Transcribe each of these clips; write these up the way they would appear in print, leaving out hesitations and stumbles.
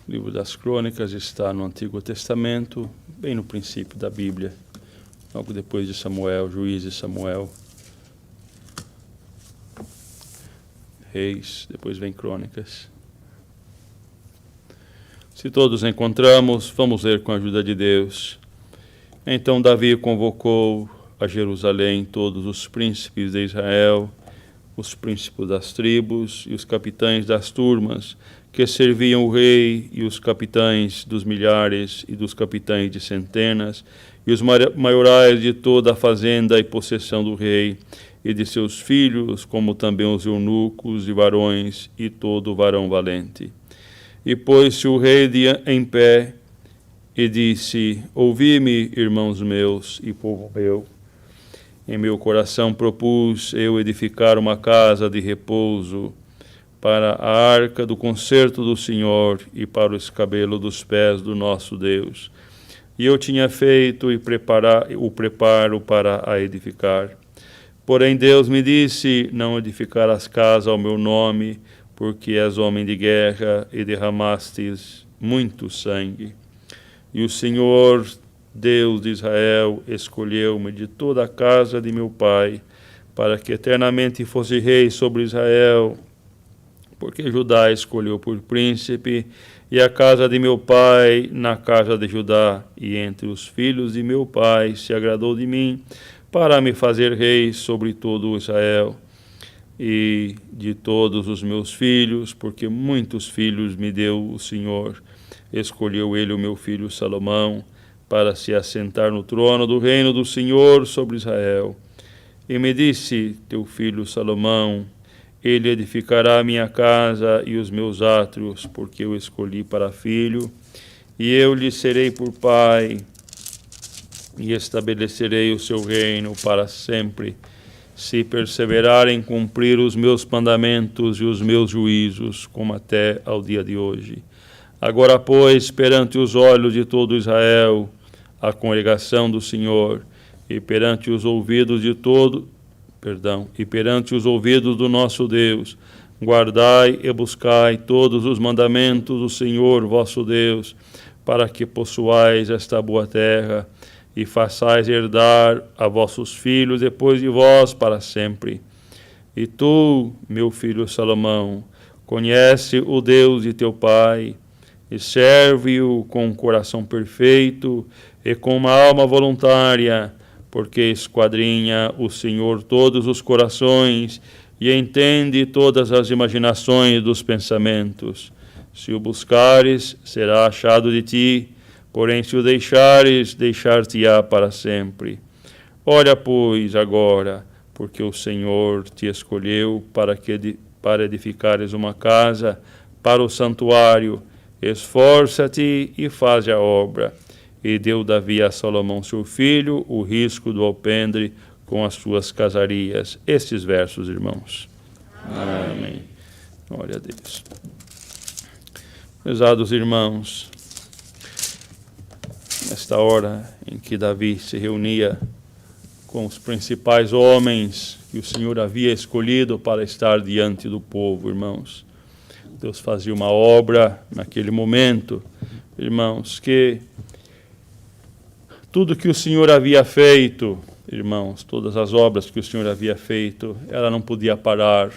O livro das Crônicas está no Antigo Testamento, bem no princípio da Bíblia, logo depois de Samuel, Juízes, Samuel, Reis, depois vem Crônicas. Se todos encontramos, vamos ler com a ajuda de Deus. Então Davi convocou a Jerusalém todos os príncipes de Israel, os príncipes das tribos e os capitães das turmas que serviam o rei, e os capitães dos milhares e dos capitães de centenas, e os maiorais de toda a fazenda e possessão do rei e de seus filhos, como também os eunucos e varões e todo varão valente. E pôs-se o rei em pé e disse: Ouvi-me, irmãos meus e povo meu. Em meu coração propus eu edificar uma casa de repouso para a arca do concerto do Senhor e para o escabelo dos pés do nosso Deus. E eu tinha feito o preparo para a edificar. Porém Deus me disse: não edificarás casa ao meu nome, porque és homem de guerra e derramastes muito sangue. E o Senhor, Deus de Israel, escolheu-me de toda a casa de meu pai, para que eternamente fosse rei sobre Israel, porque Judá escolheu por príncipe, e a casa de meu pai na casa de Judá, e entre os filhos de meu pai se agradou de mim, para me fazer rei sobre todo Israel. E de todos os meus filhos, porque muitos filhos me deu o Senhor, escolheu ele o meu filho Salomão, para se assentar no trono do reino do Senhor sobre Israel. E me disse: teu filho Salomão, ele edificará a minha casa e os meus átrios, porque eu escolhi para filho, e eu lhe serei por pai, e estabelecerei o seu reino para sempre, se perseverar em cumprir os meus mandamentos e os meus juízos, como até ao dia de hoje. Agora, pois, perante os olhos de todo Israel, a congregação do Senhor, e perante os ouvidos do nosso Deus, guardai e buscai todos os mandamentos do Senhor vosso Deus, para que possuais esta boa terra, e façais herdar a vossos filhos depois de vós para sempre. E tu, meu filho Salomão, conhece o Deus de teu pai, e serve-o com um coração perfeito e com uma alma voluntária, porque esquadrinha o Senhor todos os corações e entende todas as imaginações dos pensamentos. Se o buscares, será achado de ti, porém se o deixares, deixar-te-á para sempre. Olha, pois, agora, porque o Senhor te escolheu para edificares uma casa para o santuário. Esforça-te e faze a obra. E deu Davi a Salomão seu filho o risco do alpendre com as suas casarias. Estes versos, irmãos. Amém. Glória a Deus. Prezados irmãos, nesta hora em que Davi se reunia com os principais homens que o Senhor havia escolhido para estar diante do povo, irmãos, Deus fazia uma obra naquele momento, irmãos, que tudo que o Senhor havia feito, irmãos, todas as obras que o Senhor havia feito, ela não podia parar,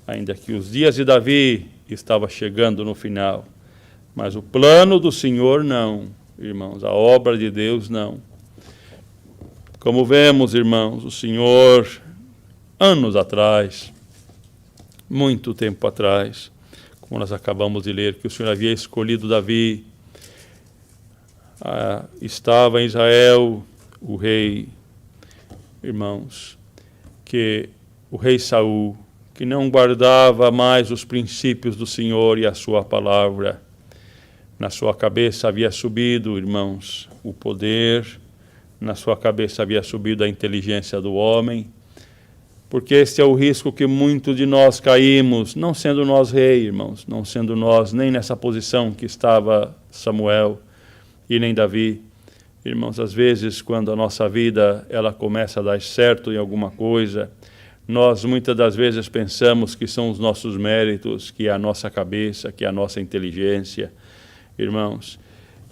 ainda que os dias de Davi estavam chegando no final. Mas o plano do Senhor não, irmãos, a obra de Deus não. Como vemos, irmãos, o Senhor, anos atrás, muito tempo atrás, como nós acabamos de ler, que o Senhor havia escolhido Davi, estava em Israel o rei, irmãos, que o rei Saul, que não guardava mais os princípios do Senhor e a sua palavra. Na sua cabeça havia subido, irmãos, o poder, na sua cabeça havia subido a inteligência do homem, porque este é o risco que muitos de nós caímos, não sendo nós rei, irmãos, não sendo nós nem nessa posição que estava Samuel e nem Davi. Irmãos, às vezes, quando a nossa vida ela começa a dar certo em alguma coisa, nós muitas das vezes pensamos que são os nossos méritos, que é a nossa cabeça, que é a nossa inteligência. irmãos.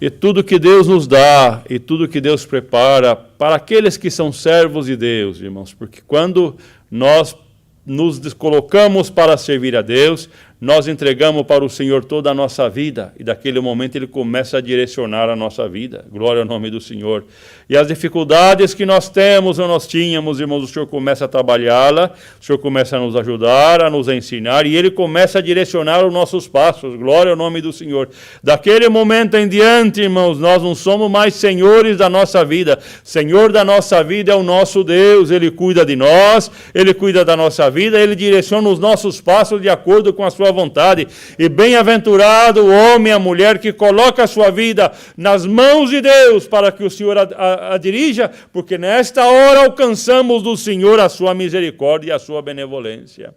E tudo que Deus nos dá, e tudo que Deus prepara para aqueles que são servos de Deus, irmãos, porque quando nós nos colocamos para servir a Deus, nós entregamos para o Senhor toda a nossa vida, e daquele momento Ele começa a direcionar a nossa vida. Glória ao nome do Senhor. E as dificuldades que nós temos ou nós tínhamos, irmãos, o Senhor começa a trabalhá-la, o Senhor começa a nos ajudar, a nos ensinar, e Ele começa a direcionar os nossos passos. Glória ao nome do Senhor. Daquele momento em diante, irmãos, nós não somos mais senhores da nossa vida. Senhor da nossa vida é o nosso Deus. Ele cuida de nós, Ele cuida da nossa vida, Ele direciona os nossos passos de acordo com a sua vontade. E bem-aventurado o homem e a mulher que coloca a sua vida nas mãos de Deus para que o Senhor a dirija, porque nesta hora alcançamos do Senhor a sua misericórdia e a sua benevolência.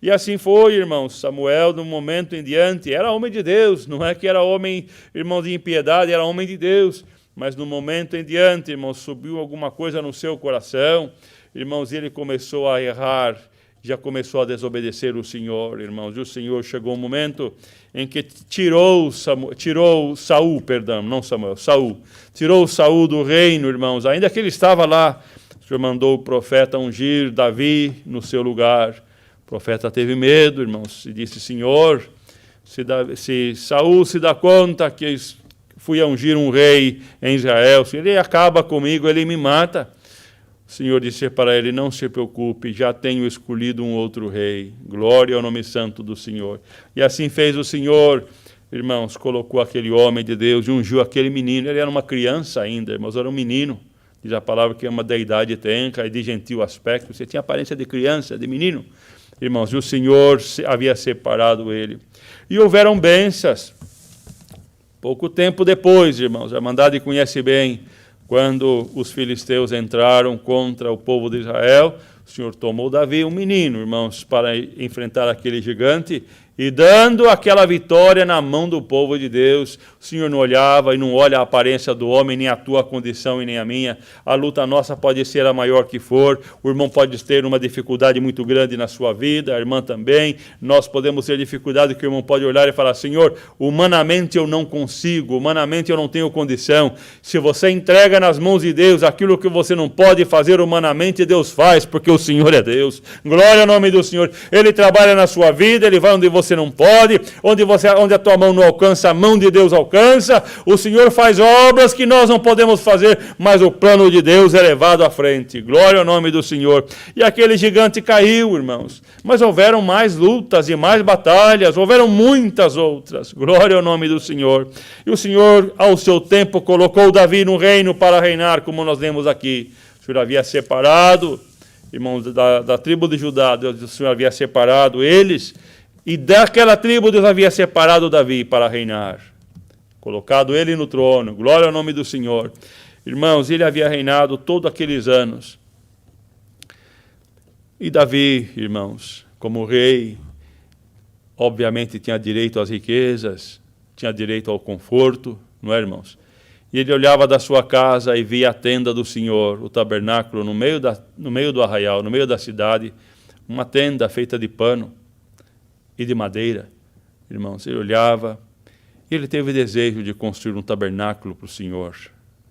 E assim foi, irmãos. Samuel, no momento em diante, era homem de Deus, não é que era homem, irmão, de impiedade, era homem de Deus, mas no momento em diante, irmãos, subiu alguma coisa no seu coração, irmãos, ele começou a errar, já começou a desobedecer o Senhor, irmãos. E o Senhor chegou um momento em que tirou Saul, tirou Saul do reino, irmãos. Ainda que ele estava lá, o Senhor mandou o profeta ungir Davi no seu lugar. O profeta teve medo, irmãos, e disse: Senhor, se Saul se dá conta que fui a ungir um rei em Israel, se ele acaba comigo, ele me mata. O Senhor disse para ele: não se preocupe, já tenho escolhido um outro rei. Glória ao nome santo do Senhor. E assim fez o Senhor, irmãos, colocou aquele homem de Deus e ungiu aquele menino. Ele era uma criança ainda, irmãos, era um menino. Diz a palavra que é uma deidade tenca e de gentil aspecto. Você tinha aparência de criança, de menino. Irmãos, e o Senhor havia separado ele. E houveram bênçãos. Pouco tempo depois, irmãos, a Irmandade conhece bem, quando os filisteus entraram contra o povo de Israel, o Senhor tomou Davi, um menino, irmãos, para enfrentar aquele gigante, e dando aquela vitória na mão do povo de Deus. O Senhor não olhava e não olha a aparência do homem, nem a tua condição e nem a minha. A luta nossa pode ser a maior que for, o irmão pode ter uma dificuldade muito grande na sua vida, a irmã também. Nós podemos ter dificuldade que o irmão pode olhar e falar: Senhor, humanamente eu não consigo, humanamente eu não tenho condição. Se você entrega nas mãos de Deus aquilo que você não pode fazer humanamente, Deus faz, porque o Senhor é Deus. Glória ao nome do Senhor. Ele trabalha na sua vida, Ele vai onde você não pode, onde a tua mão não alcança, a mão de Deus alcança. O Senhor faz obras que nós não podemos fazer, mas o plano de Deus é levado à frente. Glória ao nome do Senhor. E aquele gigante caiu, irmãos. Mas houveram mais lutas e mais batalhas, houveram muitas outras. Glória ao nome do Senhor. E o Senhor, ao seu tempo, colocou Davi no reino para reinar, como nós lemos aqui. O Senhor havia separado, irmãos, da tribo de Judá, o Senhor havia separado eles, e daquela tribo Deus havia separado Davi para reinar, colocado ele no trono. Glória ao nome do Senhor. Irmãos, ele havia reinado todos aqueles anos. E Davi, irmãos, como rei, obviamente tinha direito às riquezas, tinha direito ao conforto, não é, irmãos? E ele olhava da sua casa e via a tenda do Senhor, o tabernáculo, no meio do arraial, no meio da cidade, uma tenda feita de pano e de madeira. Irmãos, ele olhava e ele teve desejo de construir um tabernáculo para o Senhor,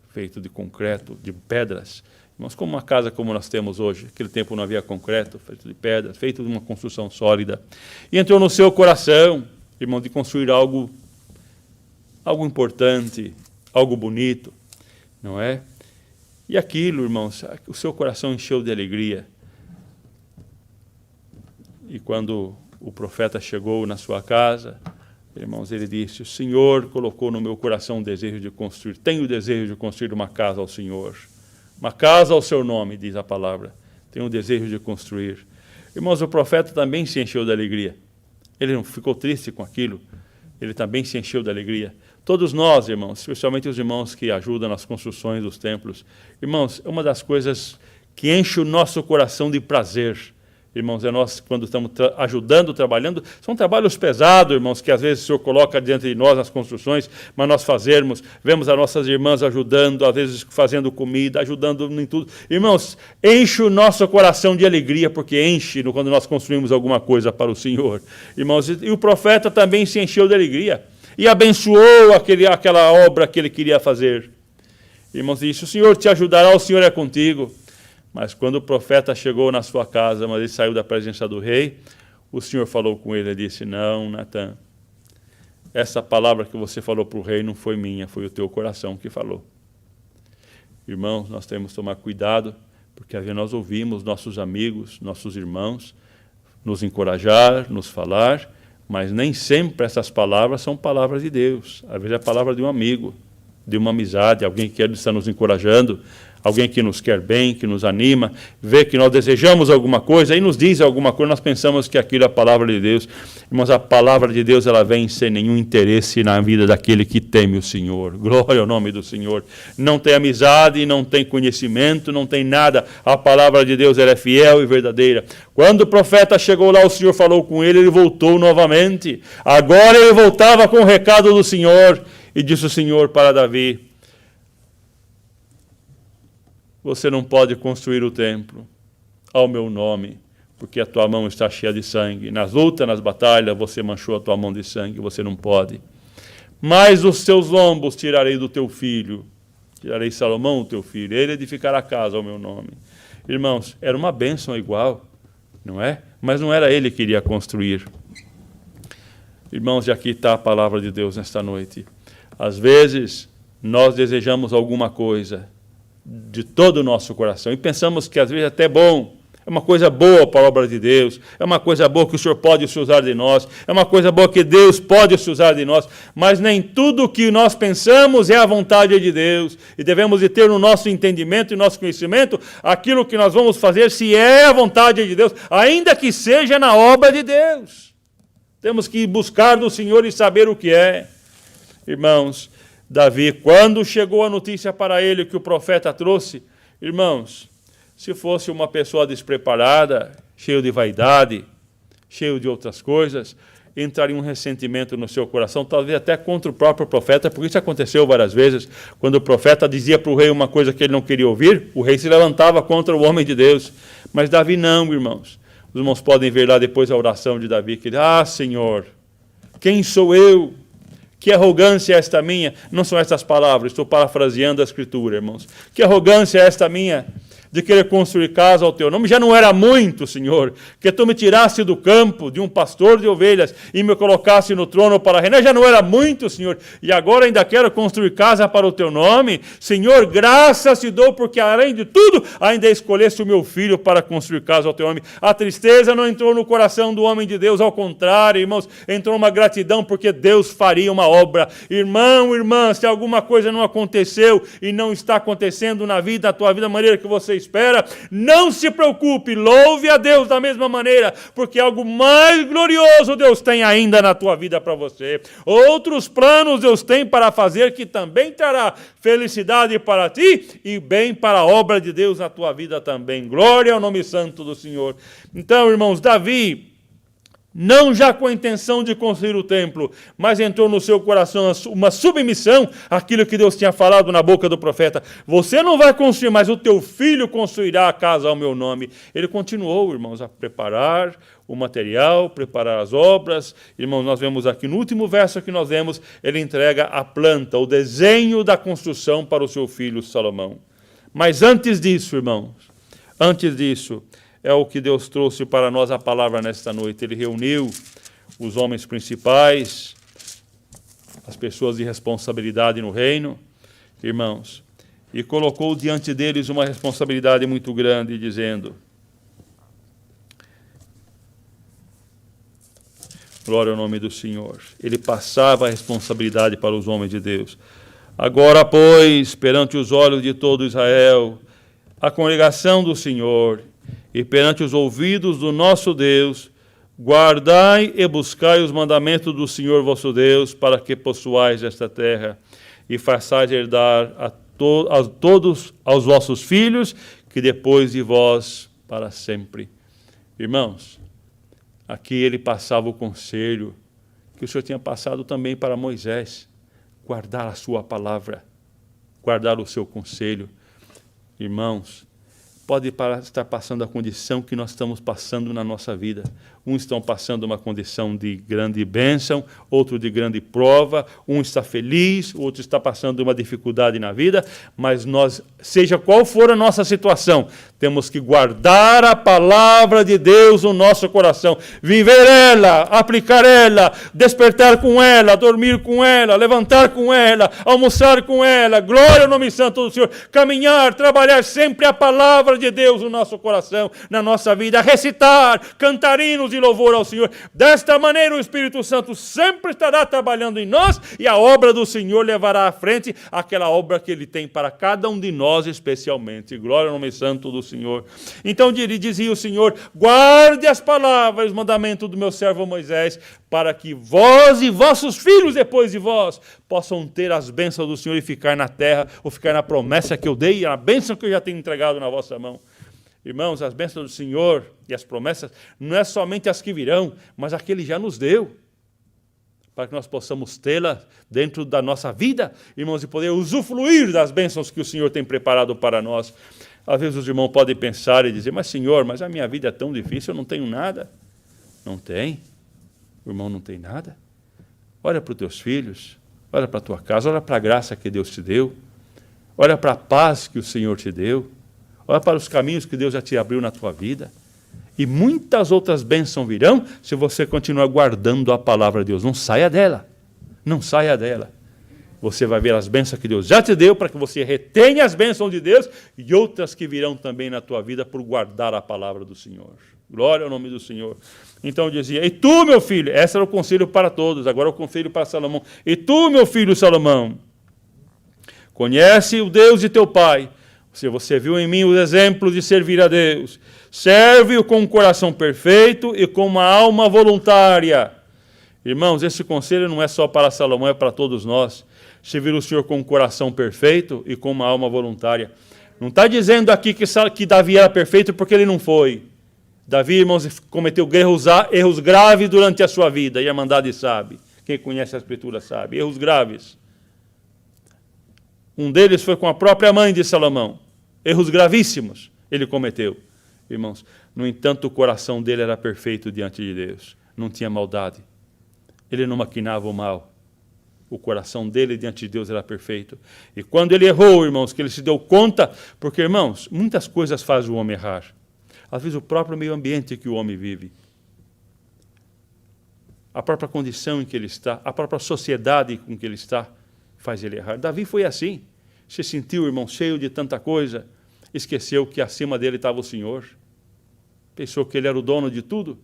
feito de concreto, de pedras. Irmãos, como uma casa como nós temos hoje. Naquele tempo não havia concreto, feito de pedras, feito de uma construção sólida. E entrou no seu coração, irmão, de construir algo importante, algo bonito, não é? E aquilo, irmãos, o seu coração encheu de alegria. E quando o profeta chegou na sua casa, irmãos, ele disse: o Senhor colocou no meu coração o desejo de construir, tenho o desejo de construir uma casa ao Senhor, uma casa ao seu nome, diz a palavra, tenho o desejo de construir. Irmãos, o profeta também se encheu de alegria, ele não ficou triste com aquilo, ele também se encheu de alegria. Todos nós, irmãos, especialmente os irmãos que ajudam nas construções dos templos, irmãos, é uma das coisas que enche o nosso coração de prazer. Irmãos, é nós, quando estamos ajudando, trabalhando, são trabalhos pesados, irmãos, que às vezes o Senhor coloca diante de nós nas construções, mas nós vemos as nossas irmãs ajudando, às vezes fazendo comida, ajudando em tudo. Irmãos, enche o nosso coração de alegria, porque enche quando nós construímos alguma coisa para o Senhor. Irmãos, e o profeta também se encheu de alegria. e abençoou aquela obra que ele queria fazer. Irmãos, disse, o Senhor te ajudará, o Senhor é contigo. Mas quando o profeta chegou na sua casa, mas ele saiu da presença do rei, o Senhor falou com ele e disse, não, Natan, essa palavra que você falou para o rei não foi minha, foi o teu coração que falou. Irmãos, nós temos que tomar cuidado, porque às vezes nós ouvimos nossos amigos, nossos irmãos, nos encorajar, nos falar, mas nem sempre essas palavras são palavras de Deus. Às vezes é a palavra de um amigo, de uma amizade, alguém que está nos encorajando, alguém que nos quer bem, que nos anima, vê que nós desejamos alguma coisa e nos diz alguma coisa, nós pensamos que aquilo é a palavra de Deus. Irmãos, a palavra de Deus ela vem sem nenhum interesse na vida daquele que teme o Senhor. Glória ao nome do Senhor. Não tem amizade, não tem conhecimento, não tem nada. A palavra de Deus ela é fiel e verdadeira. Quando o profeta chegou lá, o Senhor falou com ele, ele voltou novamente. Agora ele voltava com o recado do Senhor. E disse o Senhor para Davi, você não pode construir o templo ao meu nome, porque a tua mão está cheia de sangue. Nas lutas, nas batalhas, você manchou a tua mão de sangue, você não pode. Mas os seus lombos tirarei do teu filho, tirarei Salomão, o teu filho, ele edificará a casa ao meu nome. Irmãos, era uma bênção igual, não é? Mas não era ele que iria construir. Irmãos, e aqui está a palavra de Deus nesta noite. Às vezes, nós desejamos alguma coisa de todo o nosso coração e pensamos que às vezes é até bom, é uma coisa boa para a obra de Deus, é uma coisa boa que o Senhor pode se usar de nós, é uma coisa boa que Deus pode se usar de nós, mas nem tudo o que nós pensamos é a vontade de Deus e devemos de ter no nosso entendimento e nosso conhecimento aquilo que nós vamos fazer se é a vontade de Deus, ainda que seja na obra de Deus. Temos que buscar do Senhor e saber o que é. Irmãos, Davi, quando chegou a notícia para ele que o profeta trouxe, irmãos, se fosse uma pessoa despreparada, cheio de vaidade, cheio de outras coisas, entraria um ressentimento no seu coração, talvez até contra o próprio profeta, porque isso aconteceu várias vezes. Quando o profeta dizia para o rei uma coisa que ele não queria ouvir, o rei se levantava contra o homem de Deus. Mas Davi não, irmãos. Os irmãos podem ver lá depois a oração de Davi, que ele diz, Senhor, quem sou eu? Que arrogância é esta minha? Não são estas palavras, estou parafraseando a Escritura, irmãos. Que arrogância é esta minha de querer construir casa ao teu nome? Já não era muito, Senhor, que tu me tirasse do campo de um pastor de ovelhas e me colocasse no trono para reinar. Já não era muito, Senhor, e agora ainda quero construir casa para o teu nome. Senhor, graças te dou, porque além de tudo, ainda escolheste o meu filho para construir casa ao teu nome. A tristeza não entrou no coração do homem de Deus, ao contrário, irmãos, entrou uma gratidão, porque Deus faria uma obra. Irmão, irmã, se alguma coisa não aconteceu e não está acontecendo na vida, na tua vida, da maneira que você espera, não se preocupe, louve a Deus da mesma maneira, porque algo mais glorioso Deus tem ainda na tua vida para você. Outros planos Deus tem para fazer que também trará felicidade para ti e bem para a obra de Deus na tua vida também. Glória ao nome santo do Senhor. Então, irmãos, Davi, não já com a intenção de construir o templo, mas entrou no seu coração uma submissão àquilo que Deus tinha falado na boca do profeta. Você não vai construir, mas o teu filho construirá a casa ao meu nome. Ele continuou, irmãos, a preparar o material, preparar as obras. Irmãos, nós vemos aqui no último verso que nós vemos, ele entrega a planta, o desenho da construção para o seu filho Salomão. Mas antes disso, irmãos, antes disso, é o que Deus trouxe para nós a palavra nesta noite. Ele reuniu os homens principais, as pessoas de responsabilidade no reino, irmãos, e colocou diante deles uma responsabilidade muito grande, dizendo, glória ao nome do Senhor. Ele passava a responsabilidade para os homens de Deus. Agora, pois, perante os olhos de todo Israel, a congregação do Senhor, e perante os ouvidos do nosso Deus, guardai e buscai os mandamentos do Senhor vosso Deus, para que possuais esta terra, e façais herdar a todos aos vossos filhos, que depois de vós para sempre. Irmãos, aqui ele passava o conselho que o Senhor tinha passado também para Moisés, guardar a sua palavra, guardar o seu conselho. Irmãos, pode estar passando a condição que nós estamos passando na nossa vida. Uns estão passando uma condição de grande bênção, outro de grande prova, um está feliz, o outro está passando uma dificuldade na vida, mas nós, seja qual for a nossa situação, temos que guardar a palavra de Deus no nosso coração, viver ela, aplicar ela, despertar com ela, dormir com ela, levantar com ela, almoçar com ela, glória ao nome santo do Senhor, caminhar, trabalhar sempre a palavra de Deus no nosso coração, na nossa vida, recitar, cantar hinos de louvor ao Senhor. Desta maneira o Espírito Santo sempre estará trabalhando em nós e a obra do Senhor levará à frente aquela obra que Ele tem para cada um de nós especialmente. Glória ao nome santo do Senhor. Então dizia o Senhor, guarde as palavras, os mandamentos do meu servo Moisés, para que vós e vossos filhos depois de vós possam ter as bênçãos do Senhor e ficar na terra, ou ficar na promessa que eu dei, a bênção que eu já tenho entregado na vossa mão. Irmãos, as bênçãos do Senhor e as promessas não é somente as que virão, mas as que Ele já nos deu, para que nós possamos tê-las dentro da nossa vida, irmãos, e poder usufruir das bênçãos que o Senhor tem preparado para nós. Às vezes os irmãos podem pensar e dizer, mas Senhor, mas a minha vida é tão difícil, eu não tenho nada. Não tem. O irmão não tem nada. Olha para os teus filhos, olha para a tua casa, olha para a graça que Deus te deu, olha para a paz que o Senhor te deu, olha para os caminhos que Deus já te abriu na tua vida. E muitas outras bênçãos virão se você continuar guardando a palavra de Deus. Não saia dela. Não saia dela. Você vai ver as bênçãos que Deus já te deu para que você retenha as bênçãos de Deus e outras que virão também na tua vida por guardar a palavra do Senhor. Glória ao nome do Senhor. Então dizia, e tu, meu filho, esse era o conselho para todos, agora é o conselho para Salomão. E tu, meu filho Salomão, conhece o Deus de teu pai. Se você viu em mim o exemplo de servir a Deus, serve-o com um coração perfeito e com uma alma voluntária. Irmãos, esse conselho não é só para Salomão, é para todos nós. Servir o Senhor com um coração perfeito e com uma alma voluntária. Não está dizendo aqui que Davi era perfeito porque ele não foi. Davi, irmãos, cometeu erros graves durante a sua vida, e a Irmandade sabe. Quem conhece a Escritura sabe. Erros graves. Um deles foi com a própria mãe de Salomão. Erros gravíssimos ele cometeu, irmãos. No entanto, o coração dele era perfeito diante de Deus. Não tinha maldade. Ele não maquinava o mal. O coração dele diante de Deus era perfeito. E quando ele errou, irmãos, que ele se deu conta, porque, irmãos, muitas coisas fazem o homem errar. Às vezes o próprio meio ambiente que o homem vive, a própria condição em que ele está, a própria sociedade com que ele está, faz ele errar. Davi foi assim. Se sentiu, irmão, cheio de tanta coisa, esqueceu que acima dele estava o Senhor. Pensou que ele era o dono de tudo,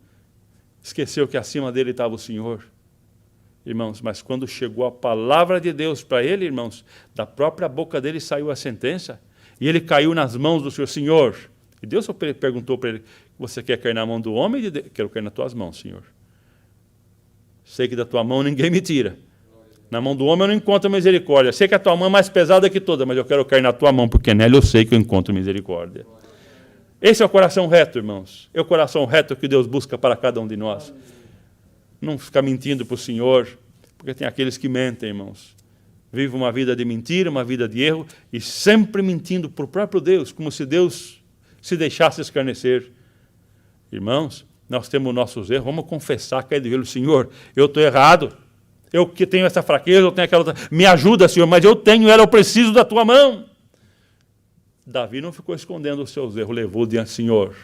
esqueceu que acima dele estava o Senhor. Irmãos, mas quando chegou a palavra de Deus para ele, irmãos, da própria boca dele saiu a sentença, e ele caiu nas mãos do Senhor. E Deus perguntou para ele, você quer cair na mão do homem? Quero cair nas tuas mãos, Senhor. Sei que da tua mão ninguém me tira. Na mão do homem eu não encontro misericórdia. Sei que a tua mão é mais pesada que toda, mas eu quero cair na tua mão, porque nela eu sei que eu encontro misericórdia. Esse é o coração reto, irmãos. É o coração reto que Deus busca para cada um de nós. Não ficar mentindo para o Senhor, porque tem aqueles que mentem, irmãos. Vivem uma vida de mentira, uma vida de erro, e sempre mentindo para o próprio Deus, como se Deus se deixasse escarnecer. Irmãos, nós temos nossos erros, vamos confessar, cair de joelho, Senhor, eu estou errado. Eu que tenho essa fraqueza, eu tenho aquela outra. Me ajuda, Senhor, mas eu tenho ela, eu preciso da tua mão. Davi não ficou escondendo os seus erros, levou diante do Senhor.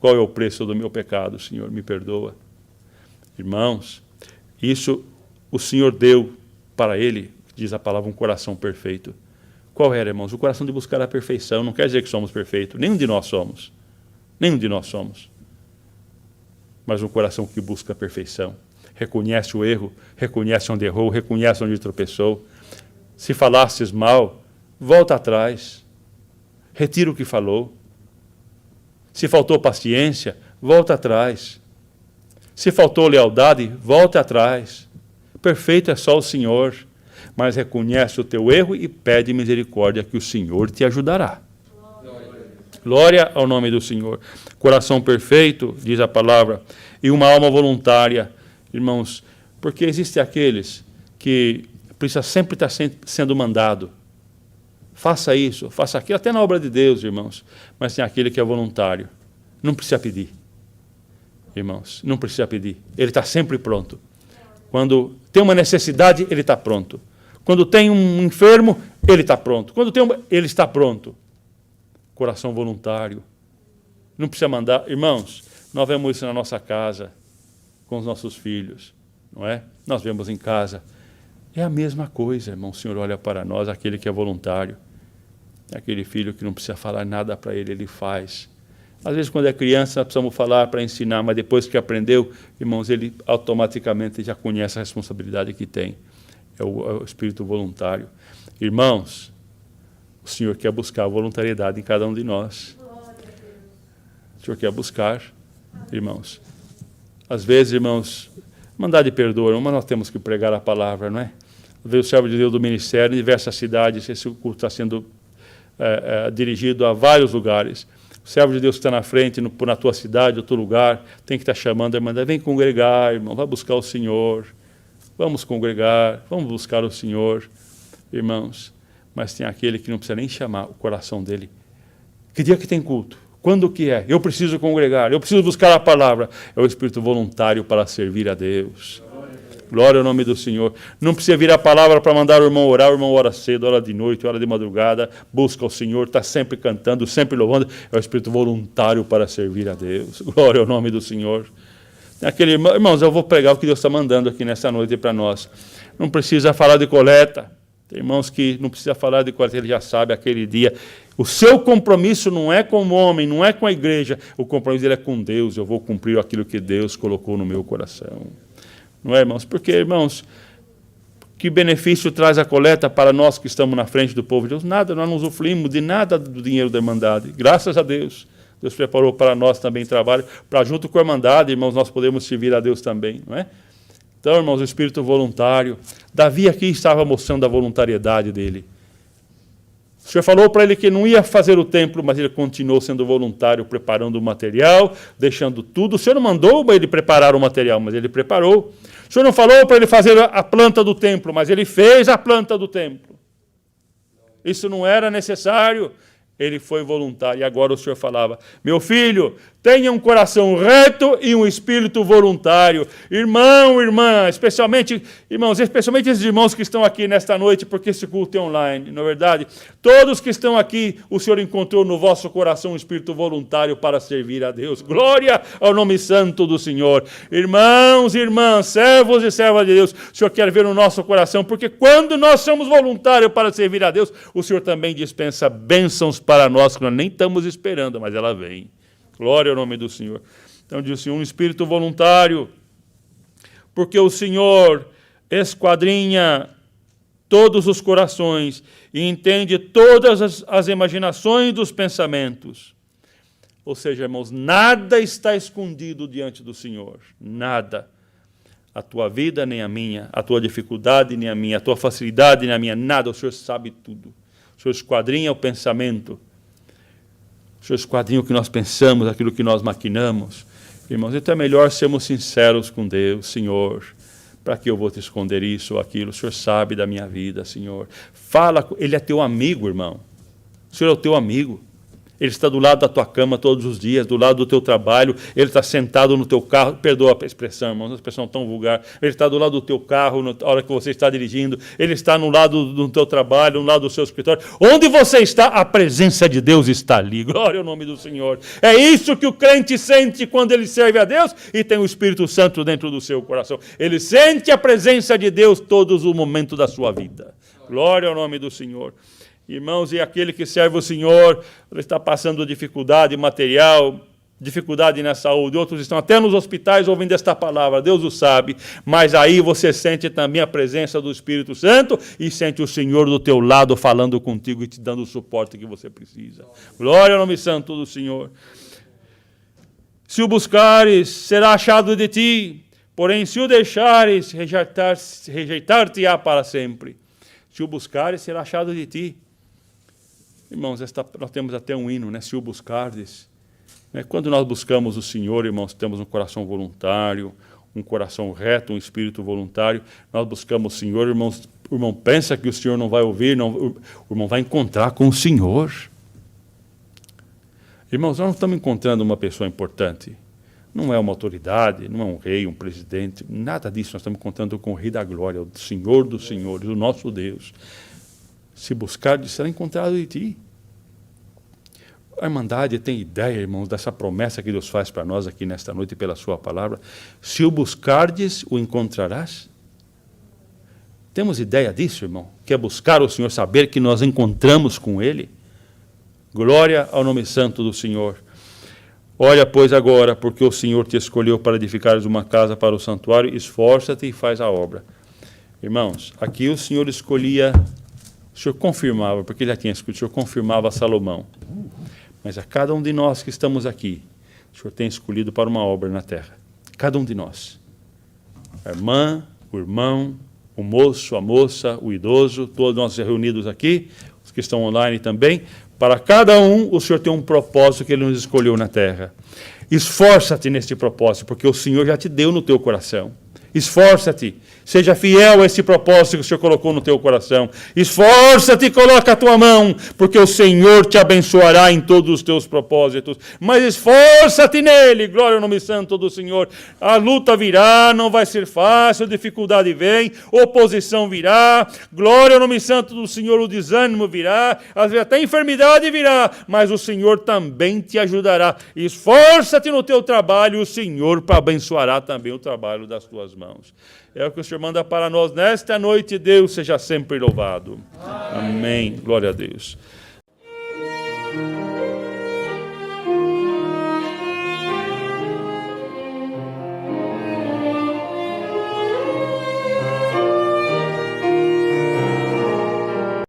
Qual é o preço do meu pecado, Senhor? Me perdoa. Irmãos, isso o Senhor deu para ele, diz a palavra, um coração perfeito. Qual era, irmãos? O coração de buscar a perfeição. Não quer dizer que somos perfeitos. Nenhum de nós somos. Nenhum de nós somos. Mas um coração que busca a perfeição. Reconhece o erro, reconhece onde errou, reconhece onde tropeçou. Se falasses mal, volta atrás. Retira o que falou. Se faltou paciência, volta atrás. Se faltou lealdade, volta atrás. Perfeito é só o Senhor, mas reconhece o teu erro e pede misericórdia que o Senhor te ajudará. Glória ao nome do Senhor. Coração perfeito, diz a palavra, e uma alma voluntária. Irmãos, porque existem aqueles que precisa sempre estar sendo mandado. faça isso, faça aquilo, até na obra de Deus, irmãos. Mas tem aquele que é voluntário. Não precisa pedir. Irmãos, não precisa pedir. Ele está sempre pronto. Quando tem uma necessidade, ele está pronto. Quando tem um enfermo, ele está pronto. Ele está pronto. Coração voluntário. Não precisa mandar. Irmãos, nós vemos isso na nossa casa, com os nossos filhos, não é? Nós vemos em casa. É a mesma coisa, irmão. O Senhor olha para nós, aquele que é voluntário. É aquele filho que não precisa falar nada para ele, ele faz. Às vezes, quando é criança, nós precisamos falar para ensinar, mas depois que aprendeu, irmãos, ele automaticamente já conhece a responsabilidade que tem. É o espírito voluntário. Irmãos, o Senhor quer buscar a voluntariedade em cada um de nós. O Senhor quer buscar, irmãos. Às vezes, irmãos, mandar de perdão, mas nós temos que pregar a palavra, não é? Às vezes o servo de Deus do ministério, em diversas cidades, esse culto está sendo dirigido a vários lugares. O servo de Deus que está na frente, na tua cidade, outro lugar, tem que estar chamando a irmã, vem congregar, irmão, vai buscar o Senhor. Vamos congregar, vamos buscar o Senhor, irmãos. Mas tem aquele que não precisa nem chamar o coração dele. Que dia que tem culto? Quando que é? Eu preciso congregar, eu preciso buscar a palavra. É o espírito voluntário para servir a Deus. Glória ao nome do Senhor. Não precisa vir a palavra para mandar o irmão orar. O irmão ora cedo, ora de noite, ora de madrugada. Busca o Senhor, está sempre cantando, sempre louvando. É o espírito voluntário para servir a Deus. Glória ao nome do Senhor. Aquele irmão, irmãos, eu vou pregar o que Deus está mandando aqui nessa noite para nós. Não precisa falar de coleta. Tem irmãos que não precisa falar de coleta, ele já sabe aquele dia. O seu compromisso não é com o homem, não é com a igreja. O compromisso dele é com Deus. Eu vou cumprir aquilo que Deus colocou no meu coração. Não é, irmãos? Porque, irmãos, que benefício traz a coleta para nós que estamos na frente do povo de Deus? Nada, nós não usufruímos de nada do dinheiro da Irmandade. Graças a Deus. Deus preparou para nós também trabalho, para junto com a Irmandade, irmãos, nós podemos servir a Deus também, não é? Então, irmãos, o espírito voluntário. Davi aqui estava mostrando a voluntariedade dele. O Senhor falou para ele que não ia fazer o templo, mas ele continuou sendo voluntário, preparando o material, deixando tudo. O Senhor não mandou ele preparar o material, mas ele preparou. O Senhor não falou para ele fazer a planta do templo, mas ele fez a planta do templo. Isso não era necessário. Ele foi voluntário. E agora o Senhor falava, meu filho, tenha um coração reto e um espírito voluntário. Irmão, irmã, especialmente esses irmãos que estão aqui nesta noite, porque esse culto é online, não é verdade? Todos que estão aqui, o Senhor encontrou no vosso coração um espírito voluntário para servir a Deus. Glória ao nome santo do Senhor. Irmãos e irmãs, servos e servas de Deus, o Senhor quer ver no nosso coração, porque quando nós somos voluntários para servir a Deus, o Senhor também dispensa bênçãos para nós, que nós nem estamos esperando, mas ela vem. Glória ao nome do Senhor. Então diz o Senhor, um espírito voluntário, porque o Senhor esquadrinha todos os corações e entende todas as imaginações dos pensamentos. Ou seja, irmãos, nada está escondido diante do Senhor. Nada. A tua vida nem a minha, a tua dificuldade nem a minha, a tua facilidade nem a minha, nada. O Senhor sabe tudo. O Senhor esquadrinha o pensamento. O Senhor esquadrinha o que nós pensamos, aquilo que nós maquinamos. Irmãos, então é melhor sermos sinceros com Deus. Senhor, para que eu vou te esconder isso ou aquilo? O Senhor sabe da minha vida, Senhor. Fala, Ele é teu amigo, irmão. O Senhor é o teu amigo. Ele está do lado da tua cama todos os dias, do lado do teu trabalho, ele está sentado no teu carro, perdoa a expressão, irmão, uma expressão tão vulgar, ele está do lado do teu carro, na hora que você está dirigindo, ele está no lado do teu trabalho, no lado do seu escritório, onde você está, a presença de Deus está ali, glória ao nome do Senhor. É isso que o crente sente quando ele serve a Deus e tem o Espírito Santo dentro do seu coração. Ele sente a presença de Deus todos os momentos da sua vida. Glória ao nome do Senhor. Irmãos, e aquele que serve o Senhor, ele está passando dificuldade material, dificuldade na saúde, outros estão até nos hospitais ouvindo esta palavra, Deus o sabe, mas aí você sente também a presença do Espírito Santo e sente o Senhor do teu lado falando contigo e te dando o suporte que você precisa. Glória ao nome santo do Senhor. Se o buscares, será achado de ti, porém se o deixares, rejeitar-te-á para sempre. Se o buscares, será achado de ti. Irmãos, nós temos até um hino, né? Se o buscardes. Quando nós buscamos o Senhor, irmãos, temos um coração voluntário, um coração reto, um espírito voluntário. Nós buscamos o Senhor, irmãos, O irmão pensa que o Senhor não vai ouvir, não, o irmão vai encontrar com o Senhor. Irmãos, nós não estamos encontrando uma pessoa importante. Não é uma autoridade, não é um rei, um presidente, nada disso. Nós estamos encontrando com o Rei da Glória, o Senhor dos Senhores, o nosso Deus. Se buscardes, será encontrado em ti. A Irmandade tem ideia, irmãos, dessa promessa que Deus faz para nós aqui nesta noite pela sua palavra. Se o buscardes, o encontrarás. Temos ideia disso, irmão? Que é buscar o Senhor, saber que nós encontramos com Ele? Glória ao nome santo do Senhor. Olha, pois, agora, porque o Senhor te escolheu para edificares uma casa para o santuário, esforça-te e faz a obra. Irmãos, aqui o Senhor escolhia, o Senhor confirmava, porque ele já tinha escolhido, o Senhor confirmava a Salomão. Mas a cada um de nós que estamos aqui, o Senhor tem escolhido para uma obra na terra. Cada um de nós. A irmã, o irmão, o moço, a moça, o idoso, todos nós reunidos aqui, os que estão online também. Para cada um, o Senhor tem um propósito que Ele nos escolheu na terra. Esforça-te neste propósito, porque o Senhor já te deu no teu coração. Esforça-te, seja fiel a esse propósito que o Senhor colocou no teu coração. Esforça-te e coloca a tua mão, porque o Senhor te abençoará em todos os teus propósitos. Mas esforça-te nele, glória ao nome santo do Senhor. A luta virá, não vai ser fácil, dificuldade vem, oposição virá, glória ao nome santo do Senhor, o desânimo virá, às vezes até enfermidade virá, mas o Senhor também te ajudará. Esforça-te no teu trabalho, o Senhor abençoará também o trabalho das tuas mãos. É o que o Senhor manda para nós nesta noite. Deus seja sempre louvado. Amém. Glória a Deus.